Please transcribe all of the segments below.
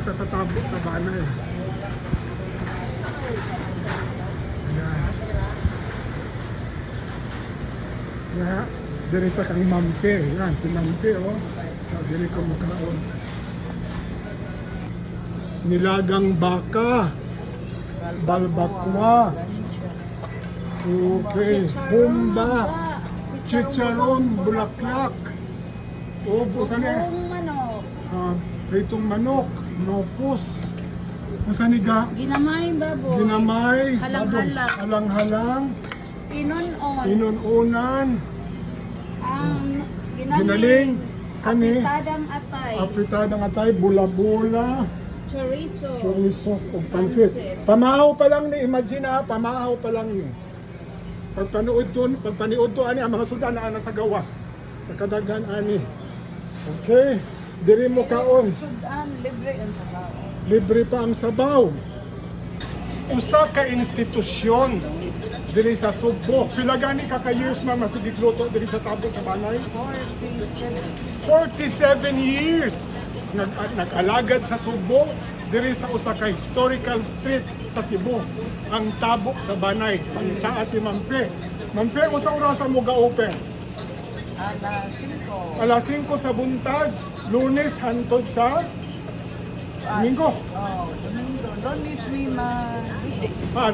ata sa tabo sa banay. Yan. Yan. Dirito kang Mampe. Yan, si Mampe, oh. Dili ko makaon. Nilagang baka. Balbakwa. Okay. Humba. Chicharon. Bulaklak. O, busan eh. Pritong manok. Nopos. Busan niga. Ginamay baboy. Ginamay. Halang-halang. Halang-halang. Inon-on. Inununan. Ginaling. Kani. Apitadang atay. Afritadang atay. Bula-bula. Chorizo. Chorizo o pansit. Pamahaw pa lang ni, imagine ha, pamahaw pa lang ni. Pagpaniod to ani ang mga sudan na sa gawas. Nakadaghan ani. Okay. Diri mo kaon. Sudan, libre ang tabaw. Libre pa ang sabaw. Usa ka institusyon diri sa Sugbo. Pila gani ka years man masigit luto diri sa tabo sa banay? 47 years. Nag-alagad sa Sugbo, diri sa usa ka historical street sa Cebu, ang tabo sa banay. Pangitaas si Mampe. Mampe, usa orasa mo ga-open? Alas 5 sa buntag, Lunes hantod sa Domingo. Lunes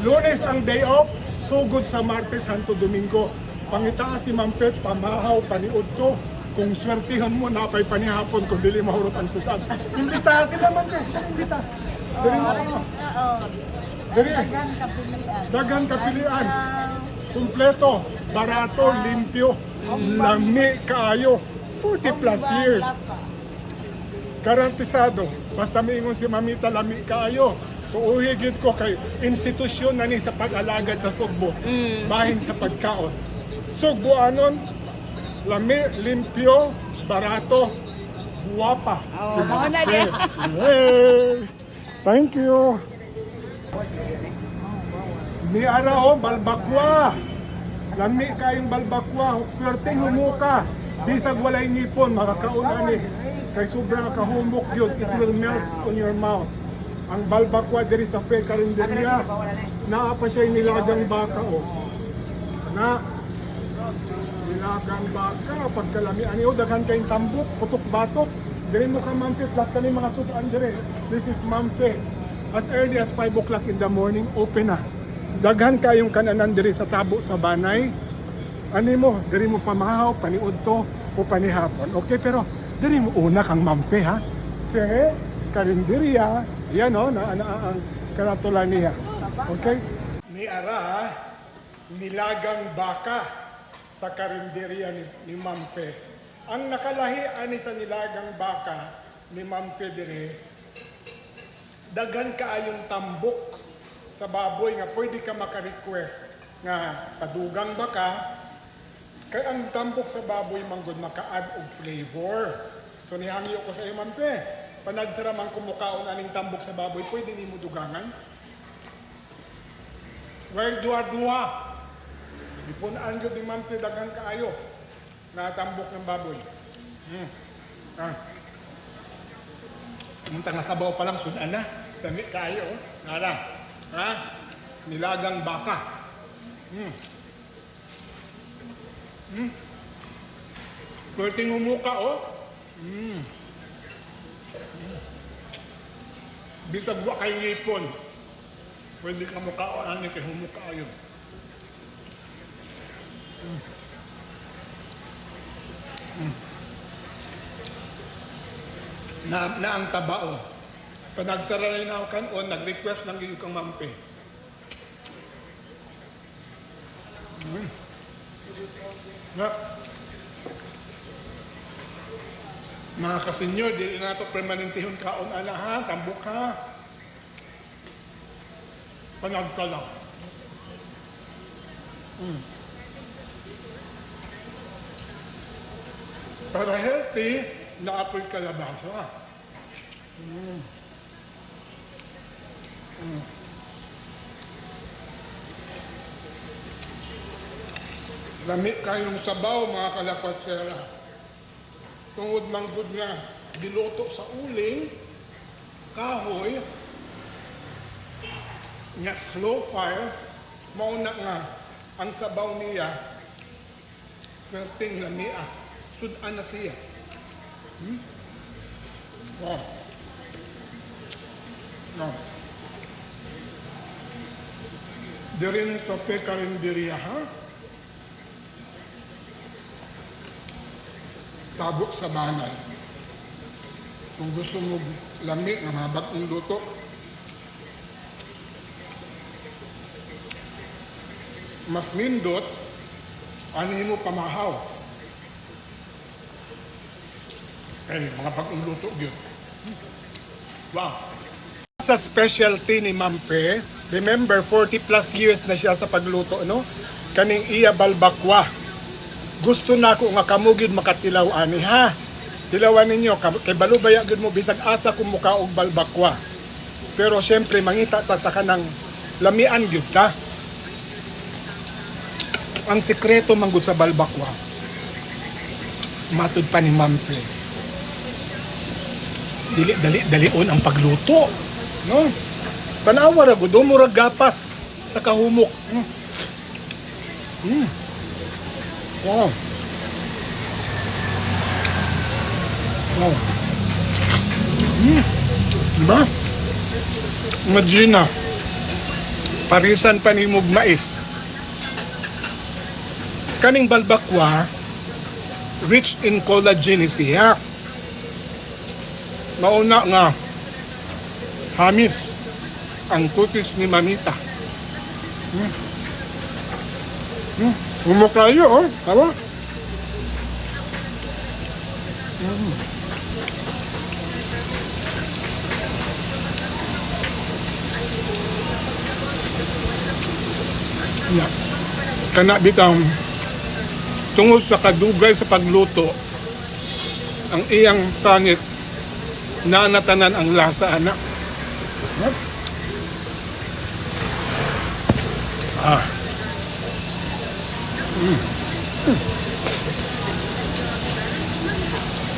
Lunes ang day off, sugod sa Martes hantod Domingo. Pangitaas si Mampe, pamahaw, paniud to. Kung swertihan mo, napay panihapon kung dili mahurot ang sudan. Imbita sila man ka. Imbita. Dili mo. Dili. Dagan kapilian. Kumpleto. Barato. Limpyo. Lami kaayo. 40 plus years. Garantisado. Basta miingon si Mamita, lami kaayo. Tuuhigid ko kay institusyon na ni sa pag-alagad sa Sugbo. Bahin sa pagkaon. Sugbo anon, lami, limpyo, barato, guwapa. Hey! Thank you. Ni Arao, balbakwa. Lami kayong balbakwa. Pwerteng humuka. Bisag walay ngipon, makakauna ni. Kay sobrang kahumok yun. It will melt on your mouth. Ang balbakwa diri sa Fe Carinderia. Naa pa siya nilagang baka. Oh. Na. Nilagang baka, pagkalami ani o daghan kayong tambok, putok-batok. Diri mo ka Mampe, plus kami mga sudan diri. This is Mampe. As early as 5 o'clock in the morning, open na. Daghan kayong kananan diri sa tabo sa banay. Ani mo, diri mo pamahaw, paniud to o panihapon. Okay, pero diri mo una kang Mampe ha. Fe Carinderia. Yan o, ang karatulan niya. Okay? Ni Ara, nilagang baka sa karinderya ni Mampe. Ang nakalahi ani sa nilagang baka ni Mampe dire, daghan kaayong tambok sa baboy nga pwede ka maka-request nga padugang baka, kay ang tambok sa baboy manggod maka-add og flavor. So nihangyo ko sa iyo Mampe, panagsara man kumukaon aning tambok sa baboy, pwede nimo dugangan? Well, duha-duha. Ipunaan yun ni Mampe, dagang kaayo na tambok ng baboy. Munta nga sabaw pa lang, sudan na. Dami kaayo, oh. Nara. Ha? Nilagang baka. Pwedeng humuka, oh. Bitag wa kay ngipon. Pwede ka mukha, ano kay humuka yun. Na ang tabao. Panagsara na ako kanon, nag-request lang yung kang Mampe. Na, mga kasenyor, di na ito permanentihon kaon ala ha, tambok ha. Panagkala. Para healthy, naapoy kalabasa. Lami kayong sabaw, mga kalakotsera. Tungod manggod nga, diluto sa uling, kahoy nga slow fire mauna nga ang sabaw niya perting lamia sudan na siya. Wow. No. Diri ni sa pekarinderya ha. Tabok sa banay. Kung gusto mo lami ng habag ng luto, mas nindot, ano mo pamahaw. Mga bagong luto yun. Wow. Sa specialty ni Ma'am Pe, remember 40 plus years na siya sa pagluto, no? Kaning iya balbakwa. Gusto na ko nga kamugid makatilaw ani ha. Tilawan ninyo kay balubaya gud mo bisag asa kung muka og balbakwa. Pero syempre mangita ta sa kanang lamian gyud ta. Ang sekreto manggod sa balbakwa. Matud pa ni Ma'am Pe. Dali-dalion ang pagluto, no? Tanawa ra gud murag gapas sa kahumok. Wow. Wow. Diba? Imagine na. Parisan pa ni mog mais. Kaning balbakwa, rich in collagen siya. Mauna nga, hamis ang kutis ni Mamita. Umok kayo, oh. Tama? Yeah. Kana bitang tungod sa kadugay sa pagluto, ang iyang tanit nanatanan ang lasa anak.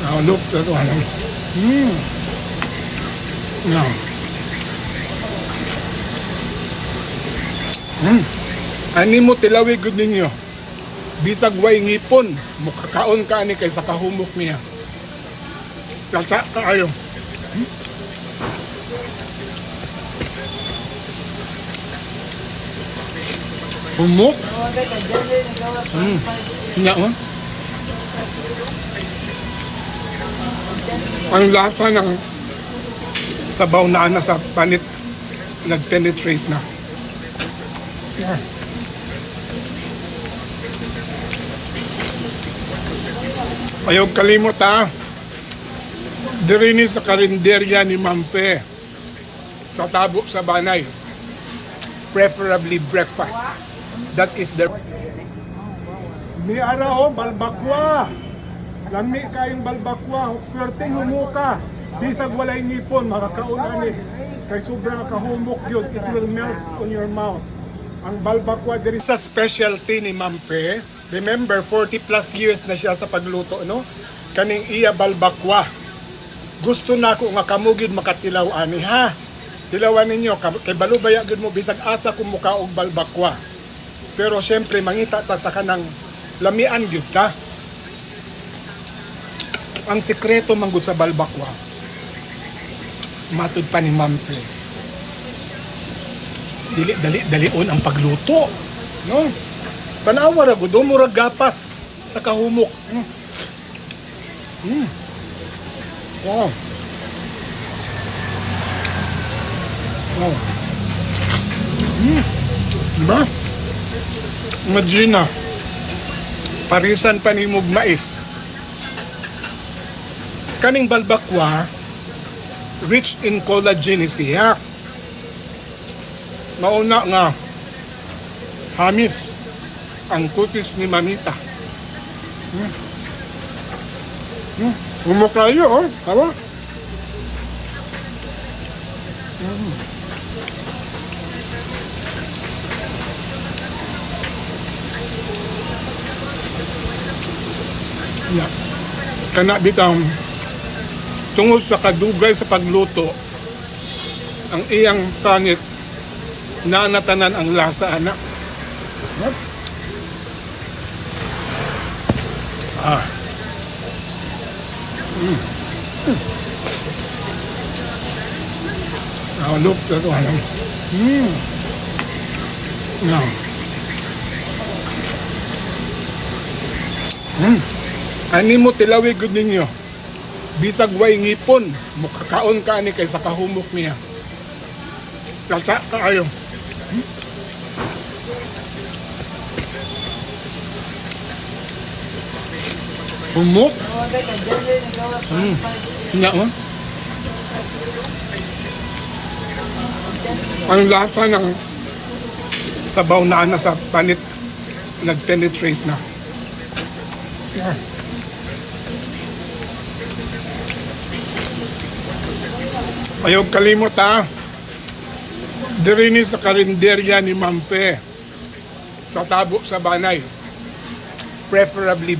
Now look at one. Now. Ani mo tilawi gud ninyo. Bisag way ngipon, mukakaon ka ani kay sa kahumok niya. Lasa kaayo. Humok. Nya mo? Ang lasa ng sabaw na ana sa panit nag-penetrate na. Ayaw kalimot ha. Diri ni sa karinderya ni Ma'am Pe sa Tabok sa Banay. Preferably breakfast. That is the... Ni Arao, balbakwa. Lami kayong balbakwa. Perting humuka. Bisag walay nipon, makakaon ani. Kay sobrang kahumok yun. It will melt on your mouth. Ang balbakwa diri sa specialty ni Ma'am Pe. Remember, 40 plus years na siya sa pagluto, no? Kaning iya balbakwa. Gusto na ko nga kamugid makatilaw ani ha. Tilawan ninyo kay balubaya gud mo bisag asa kung muka og balbakwa. Pero syempre mangita ta sa kanang lamian gyud ta. Ang sekreto manggod sa balbakwa. Matud pa ni Ma'am Pe. Dali-dalion ang pagluto, no? Tanawa ra gud murag gapas sa kahumok. Wow. Wow. Diba? Imagine na. Parisan pa ni mog mais. Kaning balbakwa, rich in collagen siya. Mauna nga, hamis ang kutis ni Mamita. Umok kayo, oh. Tama? Yeah. Kana bitang tungod sa kadugay sa pagluto, ang iyang tangit na natanan ang lasa anak. Ah. Look, that's one. No. Ani mo tilawi gud ninyo. Bisag way ngipon, mukakaon ka ni kaysa kahumok niya. Lasa kaayo. Humok. Nya mo. Ang lasa ng sabaw na sa panit nag-penetrate na. Yeah. Ayaw kalimot ha. Diri ni sa karinderya ni Mampe sa Tabo sa Banay. Preferably